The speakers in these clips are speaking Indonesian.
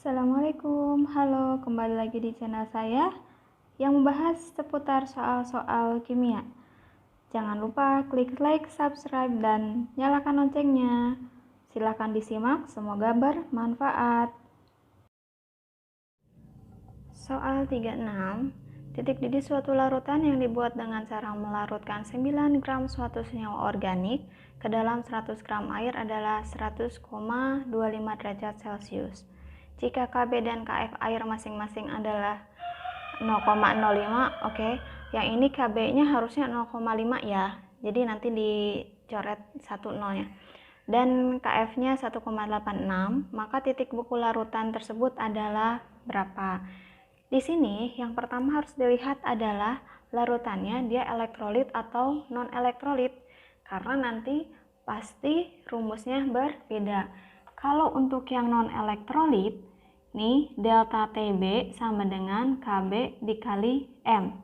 Assalamualaikum, halo, kembali lagi di channel saya yang membahas seputar soal-soal kimia. Jangan lupa klik like, subscribe, dan nyalakan loncengnya. Silahkan disimak, semoga bermanfaat. Soal 36, titik didih suatu larutan yang dibuat dengan cara melarutkan 9 gram suatu senyawa organik ke dalam 100 gram air adalah 100,25 derajat Celcius. Jika Kb dan Kf air masing-masing adalah 0,05, oke. Yang ini Kb-nya harusnya 0,5 ya. Jadi nanti dicoret 1 nolnya. Dan Kf-nya 1,86, maka titik beku larutan tersebut adalah berapa? Di sini yang pertama harus dilihat adalah larutannya dia elektrolit atau non-elektrolit, karena nanti pasti rumusnya berbeda. Kalau untuk yang non-elektrolit, nih delta Tb sama dengan Kb dikali M.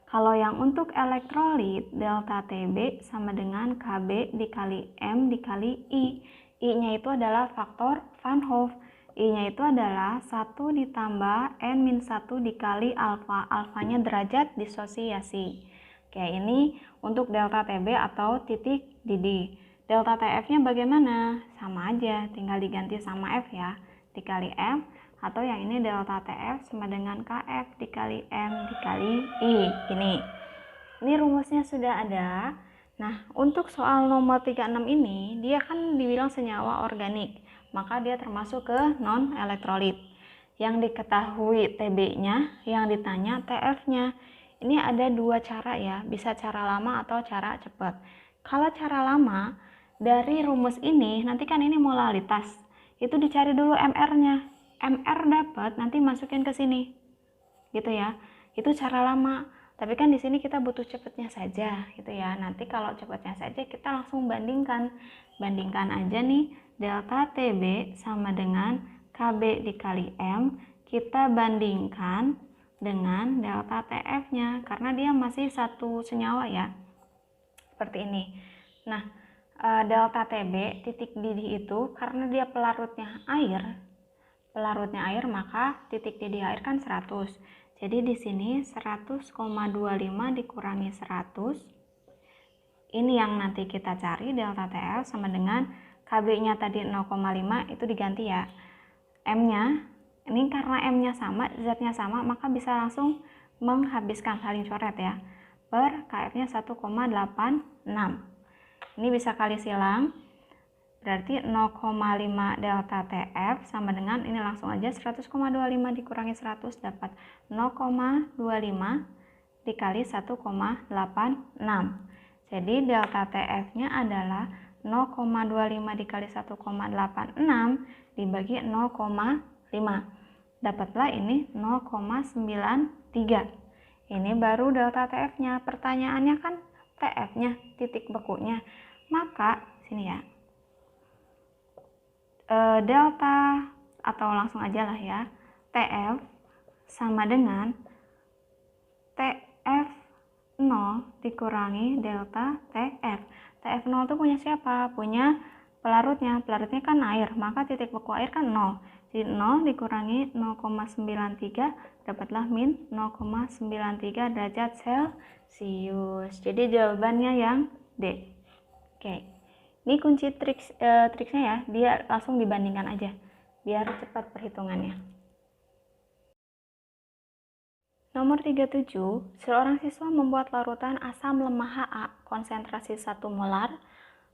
Kalau yang untuk elektrolit, delta Tb sama dengan Kb dikali M dikali I. I-nya itu adalah faktor Van Hoff. I-nya itu adalah 1 ditambah N-1 dikali alfa. Alfanya derajat disosiasi. Oke, ini untuk delta Tb atau titik didih. Delta Tf-nya bagaimana? Sama aja, tinggal diganti sama F ya. Dikali M, atau yang ini delta Tf sama dengan Kf dikali M dikali I. Ini rumusnya sudah ada. Nah, untuk soal nomor 36 ini, dia kan dibilang senyawa organik, maka dia termasuk ke non-elektrolit. Yang diketahui Tb-nya, yang ditanya Tf-nya. Ini ada dua cara ya, bisa cara lama atau cara cepat. Kalau cara lama, dari rumus ini, nanti kan ini molalitas, itu dicari dulu MR-nya. MR dapat, nanti masukin ke sini. Gitu ya. Itu cara lama. Tapi kan di sini kita butuh cepatnya saja, gitu ya. Nanti kalau cepatnya saja kita langsung bandingkan. Bandingkan aja nih, delta Tb sama dengan Kb dikali M, kita bandingkan dengan delta Tf-nya karena dia masih satu senyawa ya. Seperti ini. Nah, delta Tb titik didih itu karena dia pelarutnya air, maka titik didih air kan 100. Jadi di sini 100,25 dikurangi 100. Ini yang nanti kita cari delta Tf sama dengan Kb-nya tadi 0,5 itu diganti ya. M-nya, ini karena M-nya sama, Z-nya sama, maka bisa langsung menghabiskan saling coret ya. Per Kf-nya 1,86. Ini bisa kali silang. Berarti 0,5 delta Tf sama dengan, ini langsung aja 100,25 dikurangi 100 dapat 0,25 dikali 1,86. Jadi delta Tf-nya adalah 0,25 dikali 1,86 dibagi 0,5. Dapatlah ini 0,93. Ini baru delta Tf-nya. Pertanyaannya kan Tf-nya, titik bekunya. Maka sini ya. Delta atau langsung aja lah ya, Tf sama dengan Tf0 dikurangi delta Tf. Tf0 itu punya siapa? Punya pelarutnya. Pelarutnya kan air, maka titik beku air kan 0. Jadi 0 dikurangi 0,93 dapatlah min 0,93 derajat Celcius. Jadi jawabannya yang D. Oke. Ini kunci triksnya ya, dia langsung dibandingkan aja, biar cepat perhitungannya. Nomor 37, seorang siswa membuat larutan asam lemah Ha konsentrasi 1 molar.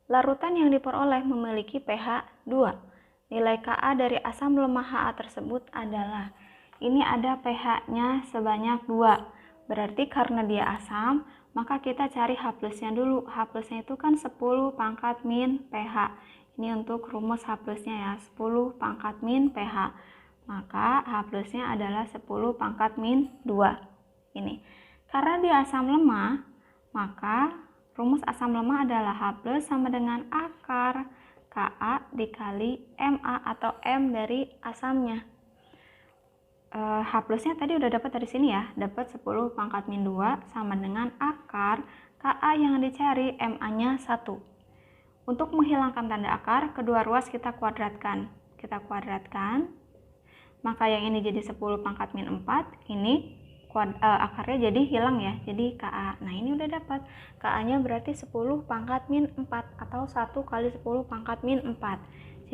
Larutan yang diperoleh memiliki pH 2. Nilai Ka dari asam lemah Ha tersebut adalah, ini ada pH-nya sebanyak 2. Berarti karena dia asam, maka kita cari H plusnya dulu. H plusnya itu kan 10 pangkat min pH. Ini untuk rumus H plusnya ya, 10 pangkat min pH. Maka H plusnya adalah 10 pangkat min 2. Ini. Karena dia asam lemah, maka rumus asam lemah adalah H plus sama dengan akar Ka dikali Ma atau M dari asamnya. H plusnya tadi udah dapat dari sini ya, dapat 10 pangkat min 2 sama dengan akar Ka yang dicari Ma-nya 1. Untuk menghilangkan tanda akar, kedua ruas kita kuadratkan. maka yang ini jadi 10 pangkat min 4, ini akarnya jadi hilang ya, jadi Ka. Nah ini udah dapat, Ka-nya berarti 10 pangkat min 4 atau 1 kali 10 pangkat min 4.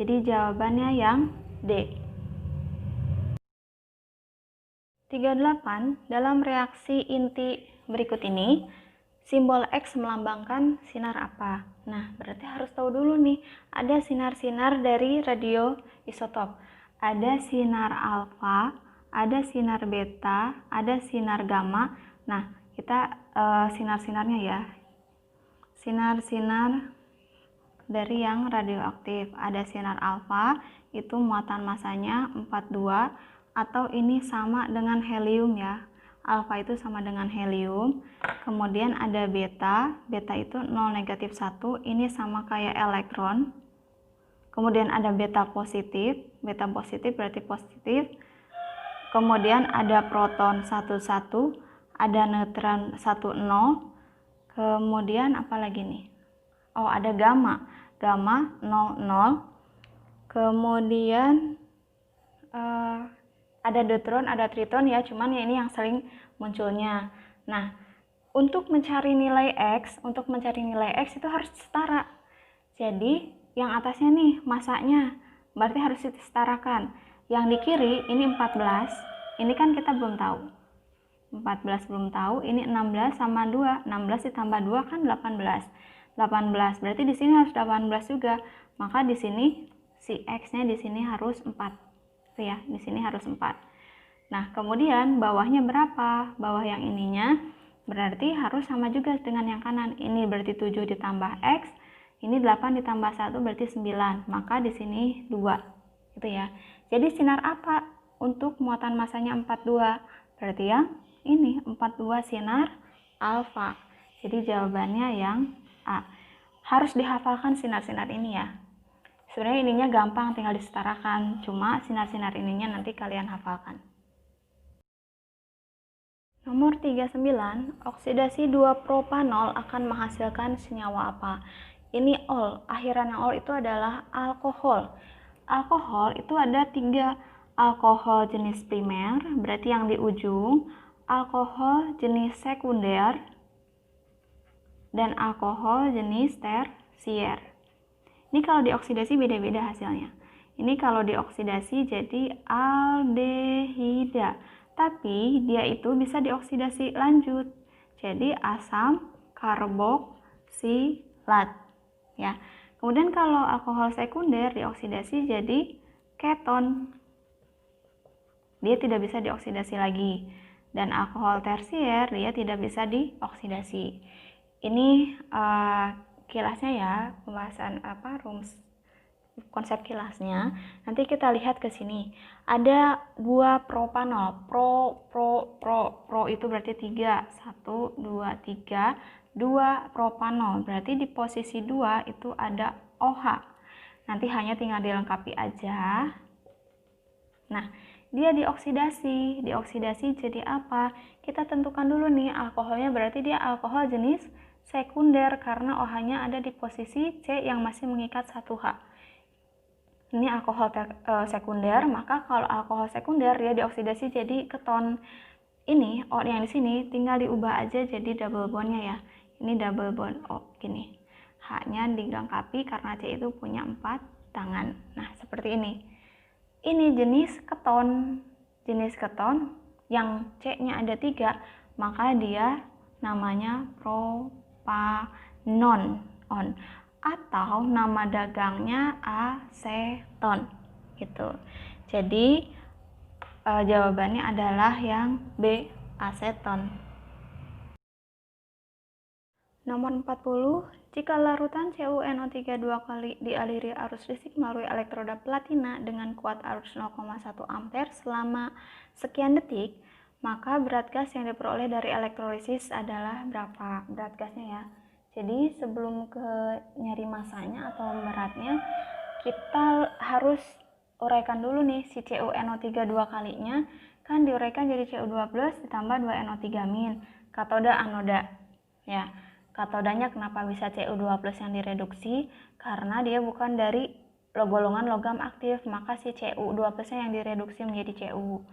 Jadi jawabannya yang D. 38. Dalam reaksi inti berikut ini, simbol X melambangkan sinar apa? Nah, berarti harus tahu dulu nih, ada sinar-sinar dari radioisotop. Ada sinar alfa, ada sinar beta, ada sinar gamma. Nah, kita sinar-sinarnya ya. Sinar-sinar dari yang radioaktif. Ada sinar alfa, itu muatan masanya 42, atau ini sama dengan helium ya. Alfa itu sama dengan helium. Kemudian ada beta, beta itu 0 negatif 1, ini sama kayak elektron. Kemudian ada beta positif berarti positif. Kemudian ada proton 11, ada neutron 10. Kemudian apa lagi nih? Oh, ada gamma 00. Kemudian ada deuteron, ada triton ya, cuman ya ini yang sering munculnya. Nah, untuk mencari nilai X itu harus setara. Jadi yang atasnya nih masanya, berarti harus disetarakan. Yang di kiri ini 14, ini kan kita belum tahu. 14 belum tahu, ini 16 sama 2. 16 ditambah 2 kan 18. 18 berarti di sini harus 18 juga. Maka di sini si X-nya di sini harus 4. Tuh ya, di sini harus 4. Nah, kemudian bawahnya berapa? Bawah yang ininya berarti harus sama juga dengan yang kanan. Ini berarti 7 ditambah X, ini 8 ditambah 1 berarti 9. Maka di sini 2. Gitu ya. Jadi sinar apa untuk muatan masanya 42? Berarti yang ini 42 sinar alfa. Jadi jawabannya yang A. Harus dihafalkan sinar-sinar ini ya. Sebenarnya ininya gampang, tinggal disetarakan. Cuma sinar-sinar ininya nanti kalian hafalkan. Nomor 39, oksidasi 2-propanol akan menghasilkan senyawa apa? Ini ol, akhirannya ol itu adalah alkohol. Alkohol itu ada 3, alkohol jenis primer, berarti yang di ujung, alkohol jenis sekunder, dan alkohol jenis tersier. Ini kalau dioksidasi beda-beda hasilnya. Ini kalau dioksidasi jadi aldehida, tapi dia itu bisa dioksidasi lanjut jadi asam karboksilat ya. Kemudian kalau alkohol sekunder dioksidasi jadi keton, dia tidak bisa dioksidasi lagi. Dan alkohol tersier dia tidak bisa dioksidasi. Ini kilasnya ya, pembahasan konsep kilasnya. Nanti kita lihat ke sini. Ada 2 propanol. Pro itu berarti 3. 1, 2, 3. 2 propanol. Berarti di posisi 2 itu ada OH. Nanti hanya tinggal dilengkapi aja. Nah, dia dioksidasi. Dioksidasi jadi apa? Kita tentukan dulu nih, alkoholnya berarti dia alkohol jenis sekunder karena OH-nya ada di posisi C yang masih mengikat 1H. Ini alkohol sekunder, maka kalau alkohol sekunder dia dioksidasi jadi keton. Ini O yang di sini tinggal diubah aja jadi double bondnya ya. Ini double bond O gini. H-nya dilengkapi karena C itu punya 4 tangan. Nah, seperti ini. Ini jenis keton yang C-nya ada 3, maka dia namanya propanon. Atau nama dagangnya aseton gitu. Jadi jawabannya adalah yang B, aseton. Nomor 40, jika larutan CuNO3 2 kali dialiri arus listrik melalui elektroda platina dengan kuat arus 0,1 ampere selama sekian detik, maka berat gas yang diperoleh dari elektrolisis adalah berapa? Berat gasnya ya. Jadi sebelum ke nyari masanya atau beratnya, kita harus uraikan dulu nih si CuNO3 2 kalinya, kan diuraikan jadi Cu12 ditambah 2NO3-. Katoda anoda. Ya, katodanya kenapa bisa Cu2+ yang direduksi? Karena dia bukan dari golongan logam aktif, maka si Cu2+ yang direduksi menjadi Cu.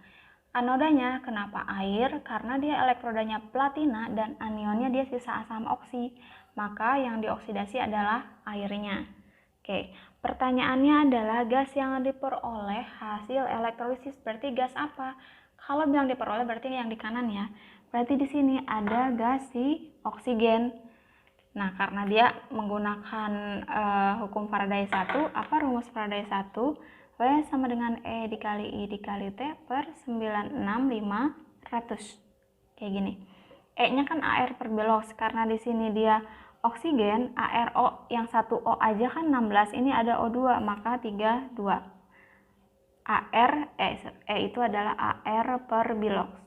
Anodanya kenapa air? Karena dia elektrodanya platina dan anionnya dia sisa asam oksi, maka yang dioksidasi adalah airnya. Oke, pertanyaannya adalah gas yang diperoleh hasil elektrolisis berarti gas apa? Kalau bilang diperoleh berarti yang di kanan ya. Berarti di sini ada gas si oksigen. Nah, karena dia menggunakan hukum Faraday 1, apa rumus Faraday 1? W sama dengan E dikali I dikali T per 96500. Kayak gini. E-nya kan AR per Belox, karena di sini dia oksigen, ARO yang 1O aja kan 16, ini ada O2, maka 32. E itu adalah AR per Belox.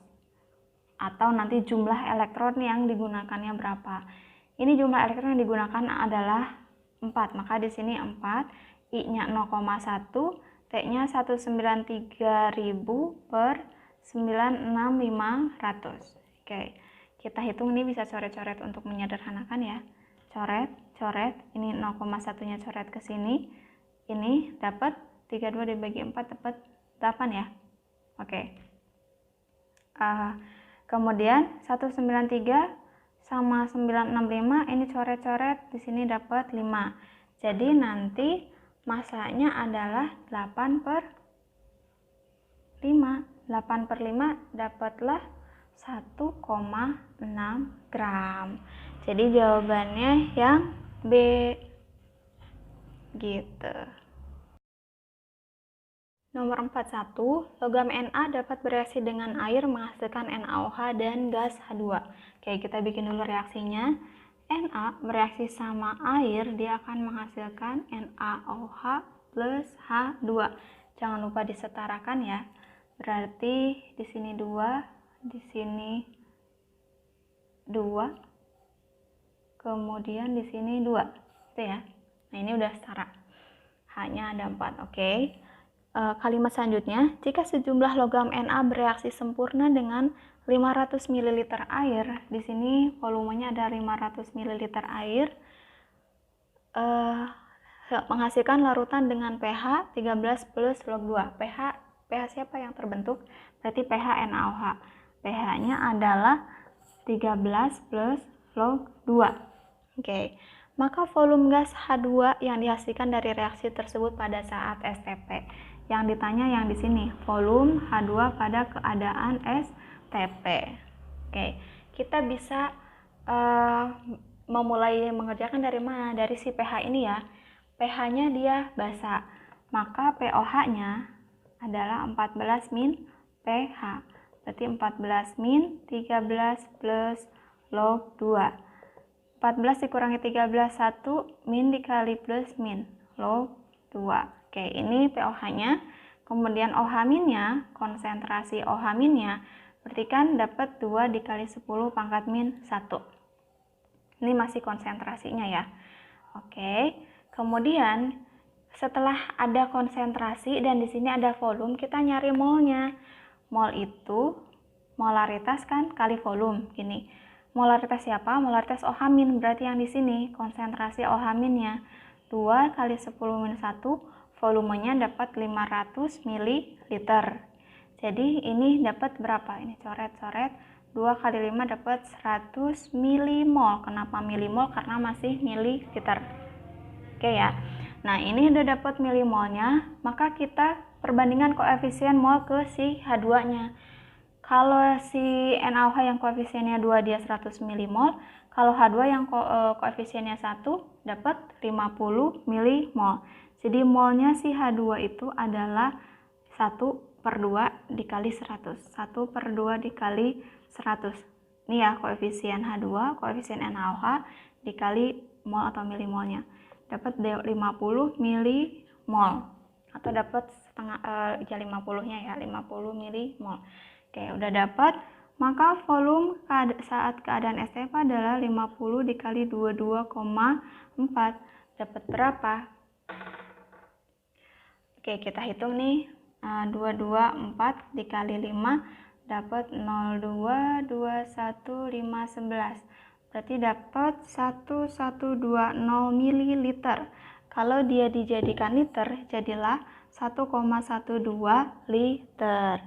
Atau nanti jumlah elektron yang digunakannya berapa. Ini jumlah elektron yang digunakan adalah 4, maka di sini 4, I-nya 0,1, T-nya 193.000 per 96500. Oke, kita hitung ini bisa coret-coret untuk menyederhanakan ya. Coret, ini 0,1-nya coret ke sini. Ini dapat 32 dibagi 4 dapat 8 ya. Oke. Kemudian 193 sama 965 ini coret-coret, di sini dapat 5. Jadi nanti masanya adalah 8 per 5. 8 per 5 dapatlah 1,6 gram. Jadi jawabannya yang B. Gitu. Nomor 41, logam Na dapat bereaksi dengan air menghasilkan NaOH dan gas H2. Oke, kita bikin dulu reaksinya. Na bereaksi sama air, dia akan menghasilkan NaOH plus H2. Jangan lupa disetarakan ya. Berarti di sini 2, di sini 2, kemudian di sini 2. Itu ya. Nah, ini udah setara. H-nya ada 4, oke. Kalimat selanjutnya, jika sejumlah logam Na bereaksi sempurna dengan 500 ml air, di sini volumenya ada 500 ml air, menghasilkan larutan dengan pH 13 plus log 2. pH siapa yang terbentuk? Berarti pH NaOH. pH-nya adalah 13 plus log 2. Oke. Maka volume gas H2 yang dihasilkan dari reaksi tersebut pada saat STP. Yang ditanya yang di sini, volume H2 pada keadaan STP. Oke, kita bisa memulai mengerjakan dari mana? Dari si pH ini ya. pH-nya dia basa, maka pOH-nya adalah 14 min pH. Berarti 14 min 13 plus log 2. 14 dikurangi 13, 1, min dikali plus min, log 2. Oke, ini pOH-nya. Kemudian OH-nya, konsentrasi OH-nya, berarti kan dapat 2 dikali 10 pangkat min 1. Ini masih konsentrasinya ya. Oke, kemudian setelah ada konsentrasi dan di sini ada volume, kita nyari molnya. Mol itu molaritas kan kali volume, gini. Molaritas siapa? Molaritas OH-, berarti yang di sini konsentrasi OH-nya 2 kali 10 min 1, volumenya dapat 500 ml. Jadi ini dapat berapa? Ini coret-coret, 2 kali 5 dapat 100 milimol. Kenapa milimol? Karena masih mililiter. Oke ya. Nah, ini udah dapat milimolnya, maka kita perbandingan koefisien mol ke si H2-nya. Kalau si NaOH yang koefisiennya 2 dia 100 milimol, kalau H2 yang koefisiennya 1 dapat 50 milimol. Jadi molnya si H2 itu adalah 1/2 dikali 100. 1/2 dikali 100. Ini ya koefisien H2, koefisien NaOH dikali mol atau milimolnya. Dapat 50 milimol. Atau dapat setengah, ya 50-nya ya, 50 milimol. Oke, udah dapat. Maka volume saat keadaan STP adalah 50 dikali 22,4. Dapat berapa? Oke, kita hitung nih. 224 dikali 5 dapat 0,221,511. Berarti dapat 1120 ml. Kalau dia dijadikan liter, jadilah 1,12 liter.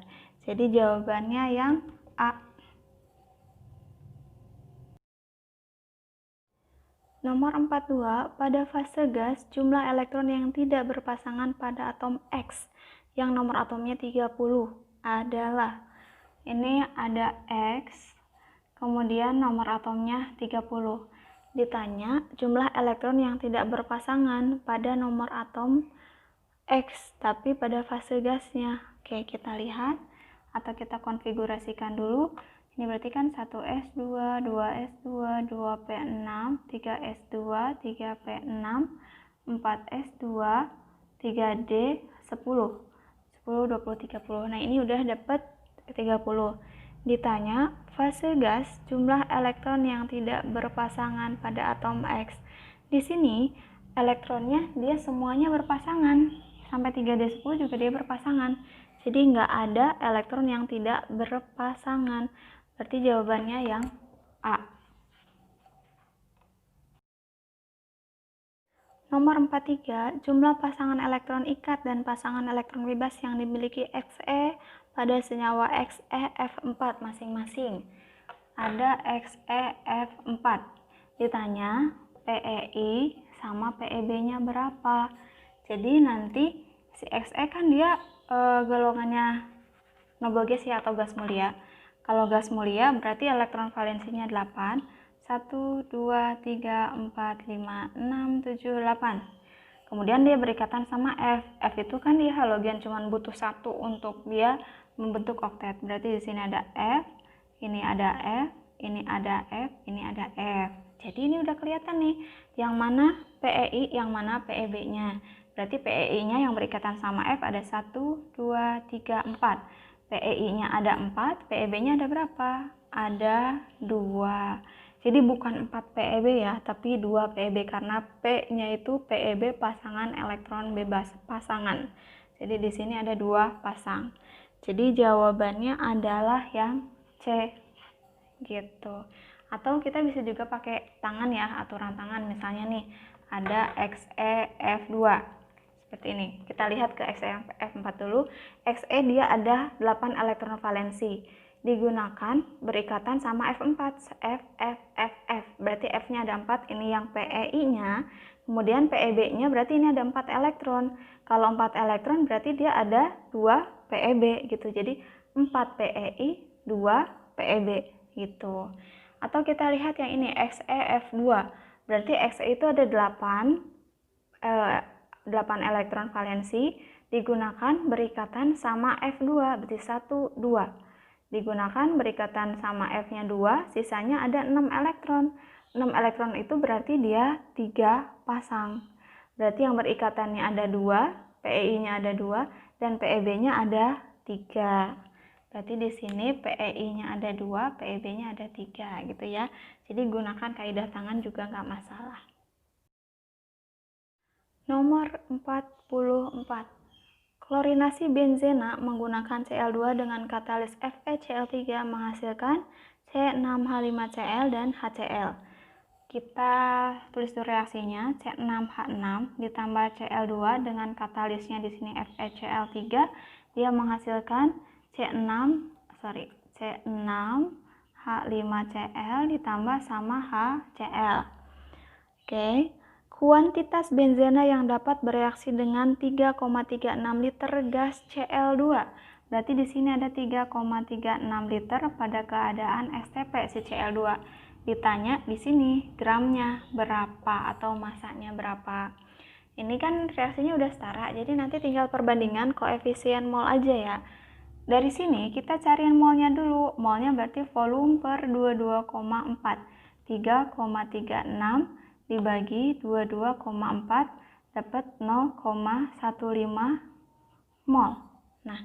Jadi jawabannya yang A. Nomor 42, pada fase gas, jumlah elektron yang tidak berpasangan pada atom X, yang nomor atomnya 30, adalah, ini ada X, kemudian nomor atomnya 30. Ditanya jumlah elektron yang tidak berpasangan pada nomor atom X, tapi pada fase gasnya. Oke, kita lihat atau kita konfigurasikan dulu. Ini berarti kan 1s2, 2s2, 2p6, 3s2, 3p6, 4s2, 3d, 10. 10, 20, 30. Nah, ini udah dapat 30. Ditanya, fase gas, jumlah elektron yang tidak berpasangan pada atom X. Di sini, elektronnya dia semuanya berpasangan. Sampai 3d10 juga dia berpasangan. Jadi nggak ada elektron yang tidak berpasangan. Berarti jawabannya yang A. Nomor 43, jumlah pasangan elektron ikat dan pasangan elektron bebas yang dimiliki Xe pada senyawa XeF4 masing-masing. Ada XeF4. Ditanya PeI sama PeB-nya berapa. Jadi nanti si Xe kan dia golongannya noble gas ya, atau gas mulia. Kalau gas mulia berarti elektron valensinya 8. 1, 2, 3, 4, 5, 6, 7, 8. Kemudian dia berikatan sama F. F itu kan dia halogen, cuma butuh 1 untuk dia membentuk oktet. Berarti di sini ada F, ini ada F, ini ada F, ini ada F. Jadi ini udah kelihatan nih, yang mana PeI, yang mana PeB-nya. Berarti PeI-nya yang berikatan sama F ada 1, 2, 3, 4. PeI-nya ada 4, PeB-nya ada berapa? Ada 2. Jadi bukan 4 PeB ya, tapi 2 PeB karena P-nya itu PeB pasangan elektron bebas, pasangan. Jadi di sini ada 2 pasang. Jadi jawabannya adalah yang C. Gitu. Atau kita bisa juga pakai tangan ya, aturan tangan. Misalnya nih, ada XeF2. Seperti ini. Kita lihat ke XeF4 dulu. Xe dia ada 8 elektron valensi. Digunakan berikatan sama F4, F, F, F, F. Berarti F-nya ada 4, ini yang PeI-nya. Kemudian PeB-nya berarti ini ada 4 elektron. Kalau 4 elektron berarti dia ada 2 PeB gitu. Jadi 4 PeI, 2 PeB gitu. Atau kita lihat yang ini XeF2. Berarti Xe itu ada 8 elektron valensi, digunakan berikatan sama F2, berarti 1, 2. Digunakan berikatan sama F-nya 2, sisanya ada 6 elektron. 6 elektron itu berarti dia 3 pasang. Berarti yang berikatannya ada 2, PeI-nya ada 2, dan PeB-nya ada 3. Berarti di sini PeI-nya ada 2, PeB-nya ada 3 gitu ya. Jadi gunakan kaidah tangan juga nggak masalah. Nomor 44. Klorinasi benzena menggunakan Cl2 dengan katalis FeCl3 menghasilkan C6H5Cl dan HCl. Kita tulis dulu reaksinya, C6H6 ditambah Cl2 dengan katalisnya di sini FeCl3, dia menghasilkan C6H5Cl ditambah sama HCl. Oke. Kuantitas benzena yang dapat bereaksi dengan 3,36 liter gas Cl2. Berarti di sini ada 3,36 liter pada keadaan STP si Cl2. Ditanya di sini gramnya berapa atau masanya berapa. Ini kan reaksinya udah setara, jadi nanti tinggal perbandingan koefisien mol aja ya. Dari sini kita cariin molnya dulu. Molnya berarti volume per 22,4. 3,36 dibagi 22,4 dapat 0,15 mol. Nah,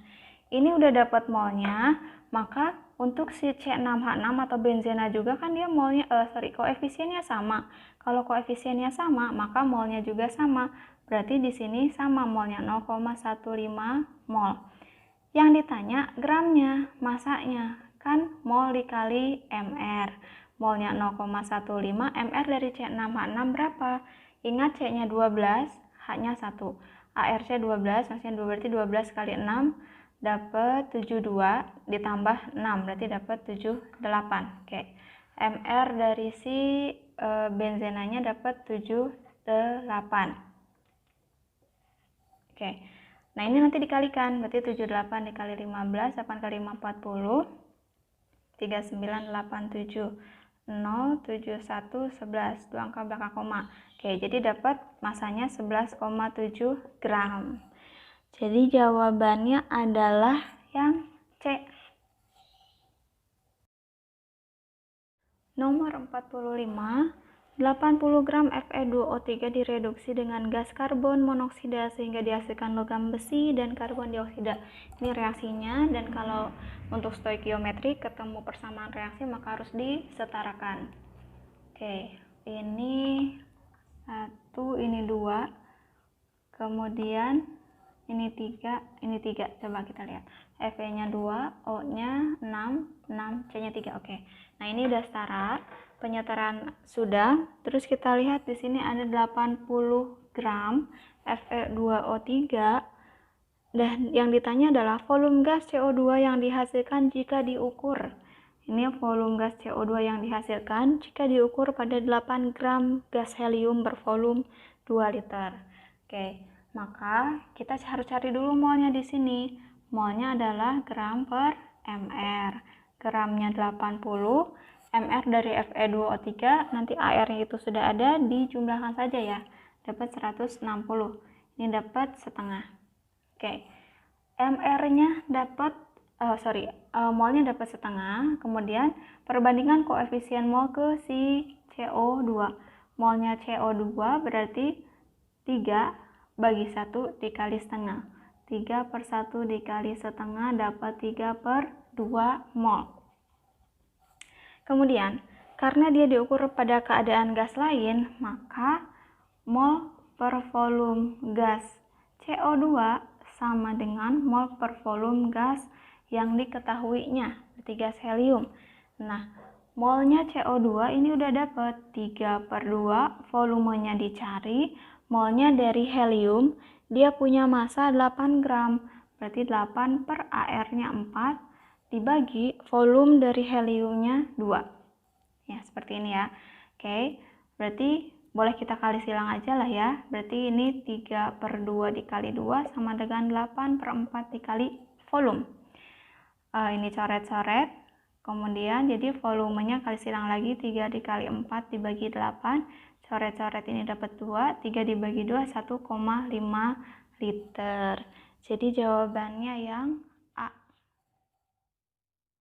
ini udah dapat molnya, maka untuk si C6H6 atau benzena juga kan dia molnya koefisiennya sama. Kalau koefisiennya sama, maka molnya juga sama. Berarti di sini sama molnya 0,15 mol. Yang ditanya gramnya, masanya, kan mol dikali mr. Molnya 0,15, mr dari C6H6 berapa? Ingat C-nya 12, H-nya 1. ARC 12, maksudnya 2 berarti 12 kali 6 dapat 72 ditambah 6 berarti dapat 78. Oke. MR dari si benzenanya dapat 78. Oke. Nah, ini nanti dikalikan, berarti 78 dikali 15, 8 kali 5 40, 39 87 0 71 11, 2 angka belakang koma. Oke, jadi dapat masanya 11,7 gram. Jadi jawabannya adalah yang C. Nomor 45, 80 gram Fe2O3 direduksi dengan gas karbon monoksida sehingga dihasilkan logam besi dan karbon dioksida. Ini reaksinya, dan kalau untuk stoikiometri ketemu persamaan reaksi maka harus disetarakan. Oke, ini 1, ini 2, kemudian ini 3, ini 3. Coba kita lihat. Fe-nya 2, O-nya 6, C-nya 3. Oke. Nah, ini udah setara. Penyetaraan sudah. Terus kita lihat di sini ada 80 gram Fe2O3 dan yang ditanya adalah volume gas CO2 yang dihasilkan jika diukur. Ini volume gas CO2 yang dihasilkan jika diukur pada 8 gram gas helium bervolume 2 liter. Oke, maka kita harus cari dulu molnya di sini. Molnya adalah gram per mr. Gramnya 80, mr dari Fe2O3, nanti AR-nya itu sudah ada, dijumlahkan saja ya. Dapat 160. Ini dapat setengah. Oke. MR-nya dapat molnya dapat setengah, kemudian perbandingan koefisien mol ke si CO2. Molnya CO2 berarti 3 bagi 1 dikali setengah. 3 per 1 dikali setengah dapat 3 per 2 mol. Kemudian, karena dia diukur pada keadaan gas lain, maka mol per volume gas CO2 sama dengan mol per volume gas yang diketahuinya, berarti gas helium. Nah, molnya CO2 ini udah dapat 3 per 2, volumenya dicari, molnya dari helium, dia punya massa 8 gram, berarti 8 per AR-nya 4, dibagi volume dari heliumnya 2. Ya, seperti ini ya. Oke, berarti boleh kita kali silang aja lah ya. Berarti ini 3 per 2 dikali 2 sama dengan 8 per 4 dikali volume. Ini coret-coret. Kemudian jadi volumenya kali silang lagi, 3 dikali 4 dibagi 8. Coret-coret ini dapat 2, 3 dibagi 2, 1,5 liter. Jadi jawabannya yang